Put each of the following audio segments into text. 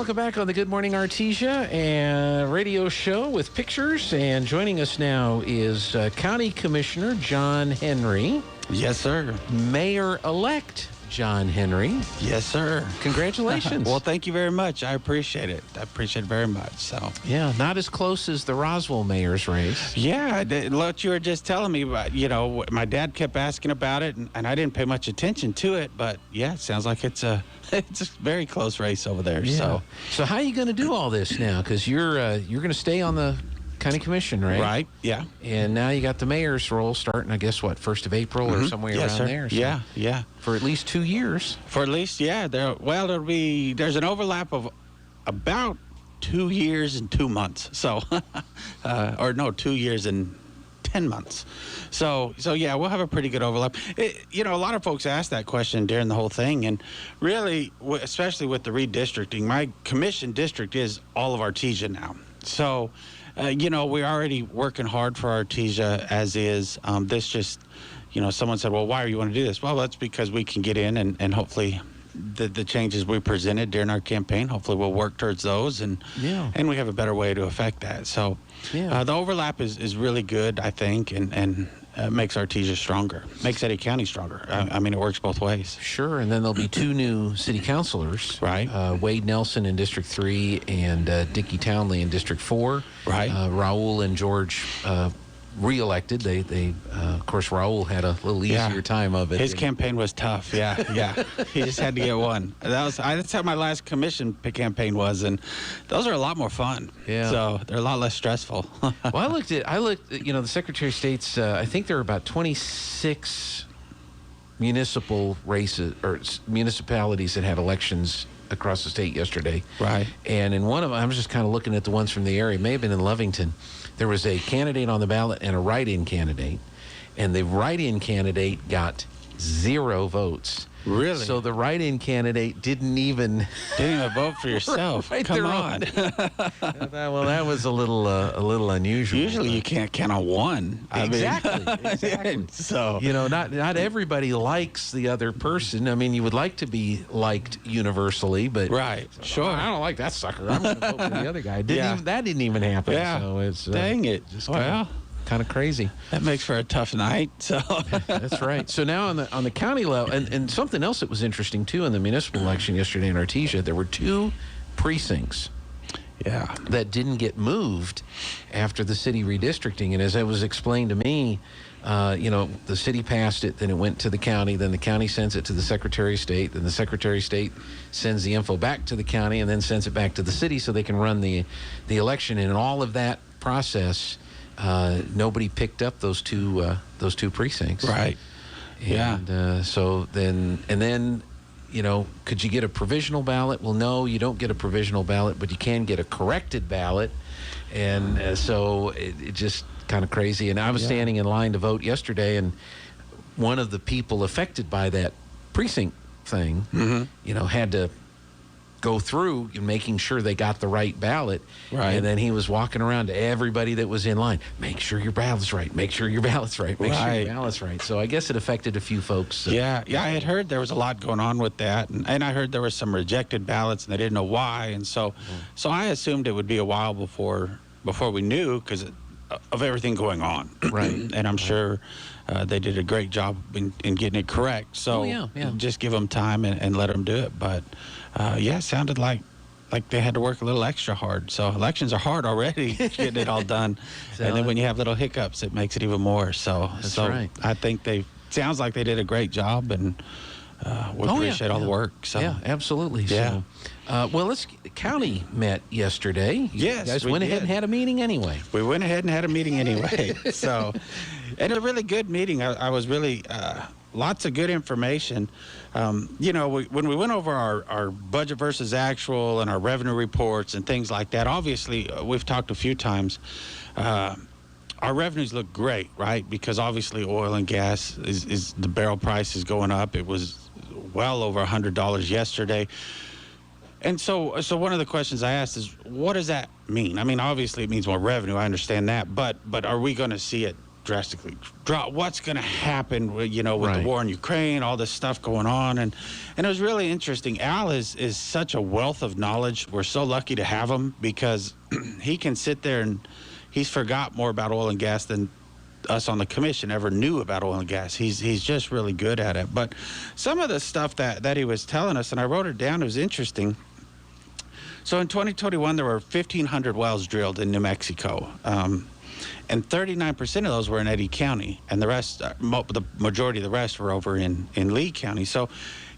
welcome back on the Good Morning Artesia and radio show with pictures. And joining us now is County Commissioner John Henry. Yes, sir. Mayor-elect John Henry. Yes, sir. Congratulations. Well, thank you very much. I appreciate it. I appreciate it very much. So, yeah, not as close as the Roswell mayor's race. yeah, what you were just telling me about, my dad kept asking about it, and I didn't pay much attention to it. But, yeah, it sounds like it's a very close race over there. Yeah. So how are you going to do all this now? Because you're going to stay on the county commission, right? Right, yeah. And now you got the mayor's role starting, I guess, 1st of April or somewhere yes, around sir. there. So Yeah. for at least 2 years. For at least, yeah. There's an overlap of about 2 years and 2 months. So, 2 years and 10 months. So yeah, we'll have a pretty good overlap. A lot of folks ask that question during the whole thing, and really, especially with the redistricting, my commission district is all of Artesia now. So, we're already working hard for Artesia as is. This just, someone said, well, why do you want to do this? Well, that's because we can get in and hopefully the changes we presented during our campaign, hopefully we'll work towards those, and we have a better way to affect that. So the overlap is really good, I think, and makes Artesia stronger, makes Eddy County stronger. I mean, it works both ways. Sure, and then there'll be 2 new city councilors. Right. Wade Nelson in District 3 and Dickie Townley in District 4. Right. Raul and George re-elected. They of course, Raul had a little easier time of it. His campaign was tough. Yeah. He just had to get one. That's how my last commission campaign was, and those are a lot more fun. Yeah. So they're a lot less stressful. Well, I looked at the Secretary of State's. I think there are about 26 municipal races or municipalities that had elections across the state yesterday. Right. And in one of them, I was just kind of looking at the ones from the area. It may have been in Lovington. There was a candidate on the ballot and a write-in candidate, and the write-in candidate got 0 votes. Really? So the write-in candidate didn't even vote for yourself. Right, Come on. Well, that was a little unusual. Usually you can't count on one. Exactly. So not everybody likes the other person. I mean, you would like to be liked universally, but right, sure. I don't like that sucker. I'm going to vote for the other guy. That didn't even happen. Yeah. So it's dang it. Just kind of crazy. That makes for a tough night. So that's right. So now on the county level, and something else that was interesting too in the municipal election yesterday in Artesia, there were 2 precincts. Yeah. That didn't get moved after the city redistricting. And as it was explained to me, the city passed it, then it went to the county, then the county sends it to the Secretary of State, then the Secretary of State sends the info back to the county and then sends it back to the city so they can run the election. And in all of that process, nobody picked up those two precincts. Right. And so then, could you get a provisional ballot? Well, no, you don't get a provisional ballot, but you can get a corrected ballot. And so it just kind of crazy. And I was standing in line to vote yesterday, and one of the people affected by that precinct thing, had to go through making sure they got the right ballot. Right. And then he was walking around to everybody that was in line. Make sure your ballot's right. Make sure your ballot's right. Make sure your ballot's right. So I guess it affected a few folks. Yeah, I had heard there was a lot going on with that. And I heard there were some rejected ballots and they didn't know why. And so I assumed it would be a while before we knew because of everything going on. Right. And I'm sure they did a great job in getting it correct. So just give them time and let them do it. But it sounded like they had to work a little extra hard. So elections are hard already, getting it all done. And then when you have little hiccups, it makes it even more. So right. I think sounds like they did a great job, and we appreciate all the work. So yeah, absolutely. Yeah. So, county met yesterday. Yes, you guys we went ahead did. and had a meeting anyway. We went ahead and had a meeting anyway. So, and a really good meeting. I was really lots of good information. When we went over our budget versus actual and our revenue reports and things like that, obviously we've talked a few times. Our revenues look great, right? Because obviously oil and gas is the barrel price is going up. It was well over $100 yesterday. And so one of the questions I asked is, what does that mean? I mean, obviously it means more revenue. I understand that, but are we going to see it drastically drop. What's going to happen with, with Right. the war in Ukraine, all this stuff going on. And it was really interesting. Al is such a wealth of knowledge. We're so lucky to have him because he can sit there and he's forgot more about oil and gas than us on the commission ever knew about oil and gas. He's just really good at it. But some of the stuff that he was telling us, and I wrote it down, it was interesting. So in 2021, there were 1,500 wells drilled in New Mexico. And 39% of those were in Eddy County, and the rest, the majority of the rest were over in Lee County. So,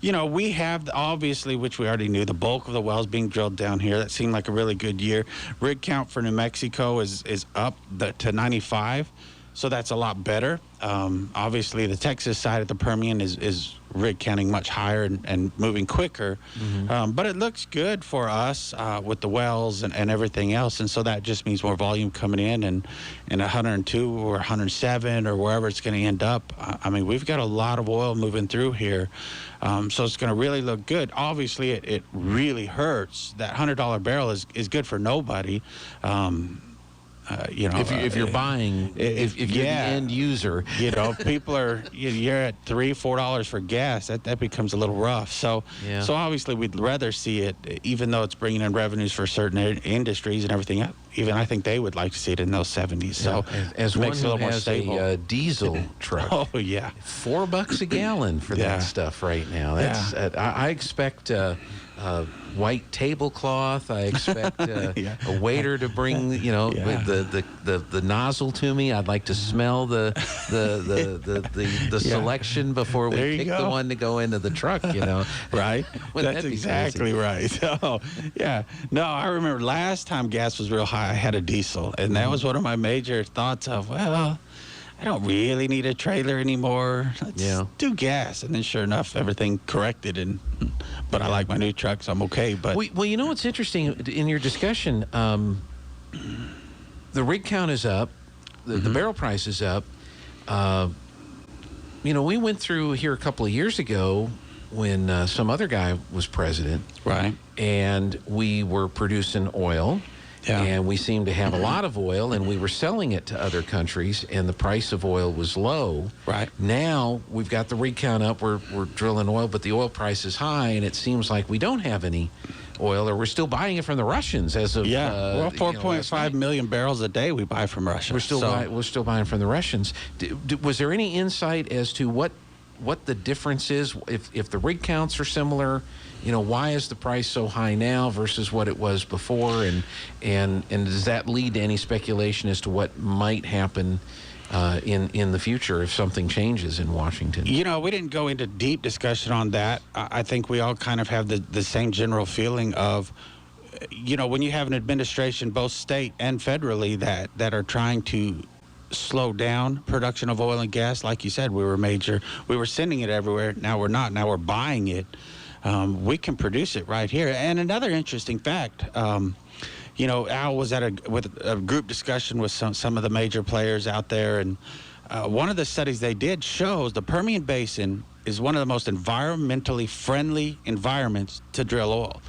we have, obviously, which we already knew, the bulk of the wells being drilled down here. That seemed like a really good year. Rig count for New Mexico is up to 95, so that's a lot better. Obviously, the Texas side of the Permian is rig counting much higher and moving quicker. But it looks good for us with the wells and everything else. And so that just means more volume coming in and 102 or 107 or wherever it's going to end up. I mean, we've got a lot of oil moving through here. So it's going to really look good. Obviously, it really hurts. That $100 barrel is good for nobody. If you're buying, if you're the end user, people are, you're at $3-4 for gas. That becomes a little rough. So obviously we'd rather see it, even though it's bringing in revenues for certain industries and everything. Even I think they would like to see it in those 70s. So as it one makes it a who little more has stable. a diesel truck, Oh yeah, $4 a gallon for that stuff right now. That's I expect white tablecloth. I expect a waiter to bring the nozzle to me. I'd like to smell the selection before we pick the one to go into the truck. Right. That's exactly right. So no, I remember last time gas was real high, I had a diesel, and that was one of my major thoughts of, well, I don't really need a trailer anymore. Let's do gas. And then sure enough, everything corrected. But I like my new truck, so I'm okay. But well, what's interesting in your discussion, the rig count is up, the barrel price is up. We went through here a couple of years ago when some other guy was president. Right. And we were producing oil. Yeah. And we seemed to have a lot of oil, and we were selling it to other countries, and the price of oil was low. Right. Now we've got the rig count up, we're drilling oil, but the oil price is high, and it seems like we don't have any oil, or we're still buying it from the Russians as of 4.5 million barrels a day we buy from Russia. We're still buying from the Russians. Was there any insight as to what the difference is if the rig counts are similar? Why is the price so high now versus what it was before, and does that lead to any speculation as to what might happen in the future if something changes in Washington? We didn't go into deep discussion on that. I think we all kind of have the same general feeling of, when you have an administration, both state and federally, that are trying to slow down production of oil and gas. Like you said, we were sending it everywhere. Now we're not. Now we're buying it. We can produce it right here. And another interesting fact, Al was with a group discussion with some of the major players out there, and one of the studies they did shows the Permian Basin is one of the most environmentally friendly environments to drill oil.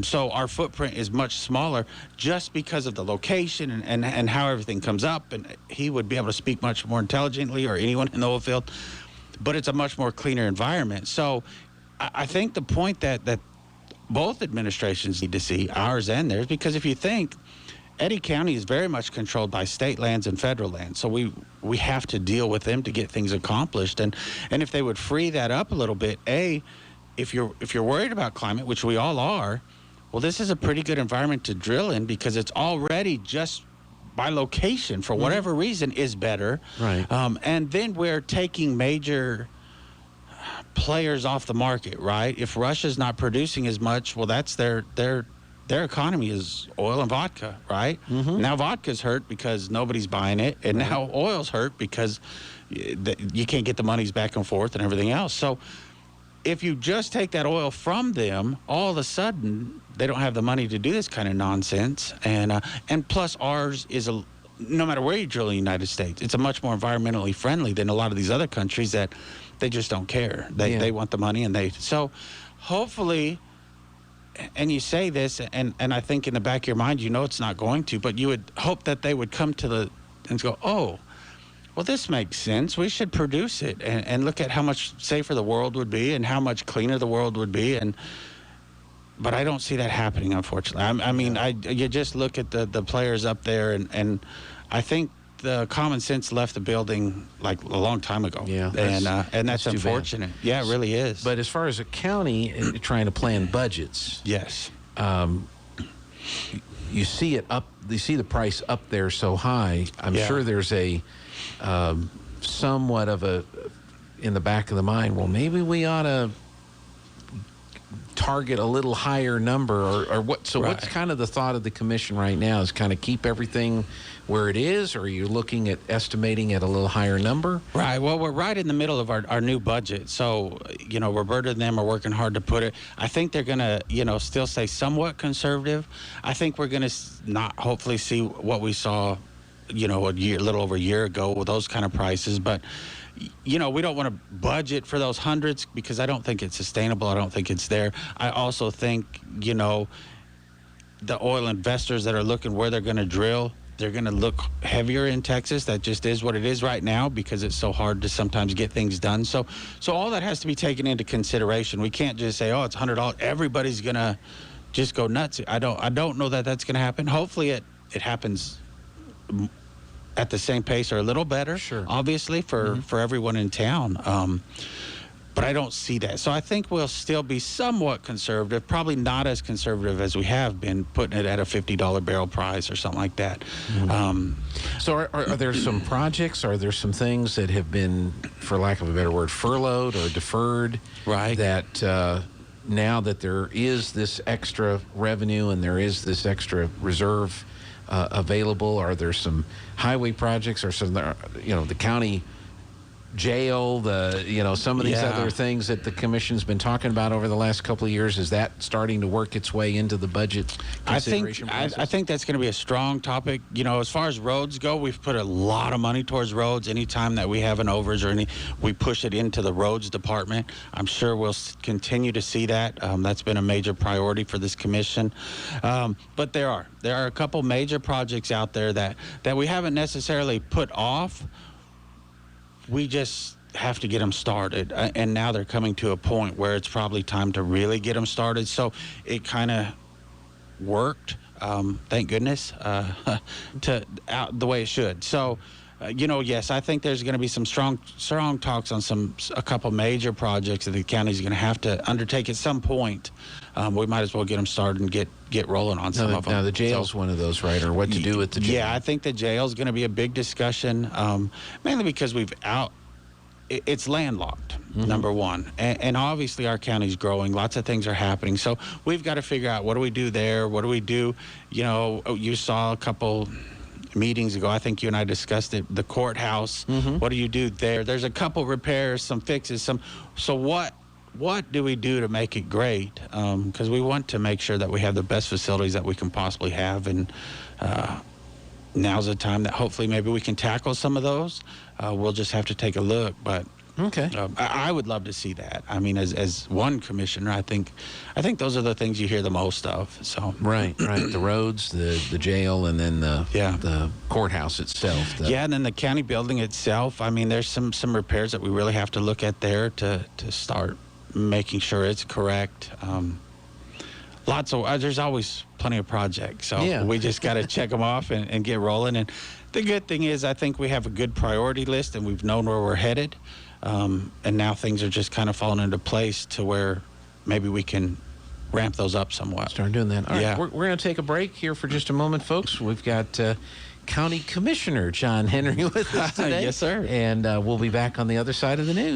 So our footprint is much smaller just because of the location and how everything comes up. And he would be able to speak much more intelligently, or anyone in the oil field, but it's a much more cleaner environment. So I think the point that both administrations need to see, ours and theirs, because if you think, Eddy County is very much controlled by state lands and federal lands, so we have to deal with them to get things accomplished. And if they would free that up a little bit, if you're worried about climate, which we all are, well, this is a pretty good environment to drill in because it's already just by location, for whatever reason, is better. Right. And then we're taking major players off the market, right? If Russia's not producing as much, well, that's their economy is oil and vodka, right? Now vodka's hurt because nobody's buying it, and now oil's hurt because you can't get the monies back and forth and everything else. So if you just take that oil from them, all of a sudden they don't have the money to do this kind of nonsense. And plus ours is no matter where you drill in the United States, it's a much more environmentally friendly than a lot of these other countries that they just don't care. They want the money, and so hopefully, and you say this, and I think in the back of your mind, it's not going to, but you would hope that they would come to and go, oh, well, this makes sense. We should produce it and look at how much safer the world would be and how much cleaner the world would be. But I don't see that happening, unfortunately. I mean, you just look at the players up there, and I think the common sense left the building like a long time ago. Yeah, and that's too bad. unfortunate. Yeah, it really is. But as far as a county trying to plan budgets, yes, you see it up. You see the price up there so high. I'm Yeah. sure there's a somewhat of a in the back of the mind. Well, maybe we ought to target a little higher number, or what? So, what's Right. kind of the thought of the commission right now? Is kind of keep everything where it is, or are you looking at estimating at a little higher number? right. Well, we're right in the middle of our new budget. So, Roberta and them are working hard to put it. I think they're going to, still stay somewhat conservative. I think we're going to not hopefully see what we saw, a little over a year ago with those kind of prices. But, we don't want to budget for those hundreds because I don't think it's sustainable. I don't think it's there. I also think, the oil investors that are looking where they're going to drill, they're going to look heavier in Texas. That just is what it is right now because it's so hard to sometimes get things done. So all that has to be taken into consideration. We can't just say, oh, it's $100. Everybody's going to just go nuts. I don't know that that's going to happen. Hopefully it happens at the same pace or a little better, Sure. obviously, for everyone in town. But I don't see that. So I think we'll still be somewhat conservative, probably not as conservative as we have been, putting it at a $50 barrel price or something like that. So are there some projects, are there some things that have been, for lack of a better word, furloughed or deferred? Right. That now that there is this extra revenue and there is this extra reserve available, are there some highway projects or some, the county jail, some of these Yeah. other things that the commission's been talking about over the last couple of years? Is that starting to work its way into the budget consideration process? I think that's going to be a strong topic. As far as roads go, we've put a lot of money towards roads. Anytime that we have an overage we push it into the roads department. I'm sure we'll continue to see that. That's been a major priority for this commission. But there are a couple major projects out there that we haven't necessarily put off. We just have to get them started, and now they're coming to a point where it's probably time to really get them started. So it kind of worked, thank goodness, the way it should. So, yes, I think there's going to be some strong talks on a couple major projects that the county's going to have to undertake at some point. We might as well get them started and get rolling on some of them. Now the jail's one of those, right? Or what to do with the jail? Yeah, I think the jail's going to be a big discussion, mainly because it's landlocked, number one. And obviously our county's growing. Lots of things are happening. So we've got to figure out, what do we do there? What do we do? You saw a couple meetings ago, I think you and I discussed it, the courthouse. What do you do there? There's a couple repairs, some fixes, so what do we do to make it great? Because we want to make sure that we have the best facilities that we can possibly have, and now's the time that hopefully maybe we can tackle some of those. We'll just have to take a look, but Okay. I would love to see that. I mean, as one commissioner, I think those are the things you hear the most of. So Right. The roads, the jail, and then the courthouse itself. and then the county building itself. I mean, there's some repairs that we really have to look at there to start making sure it's correct. There's always plenty of projects, so we just got to check them off and get rolling. And the good thing is, I think we have a good priority list, and we've known where we're headed. And now things are just kind of falling into place to where maybe we can ramp those up somewhat. Start doing that. All right, Yeah. we're going to take a break here for just a moment, folks. We've got County Commissioner John Henry with us today. Yes, sir. And we'll be back on the other side of the news.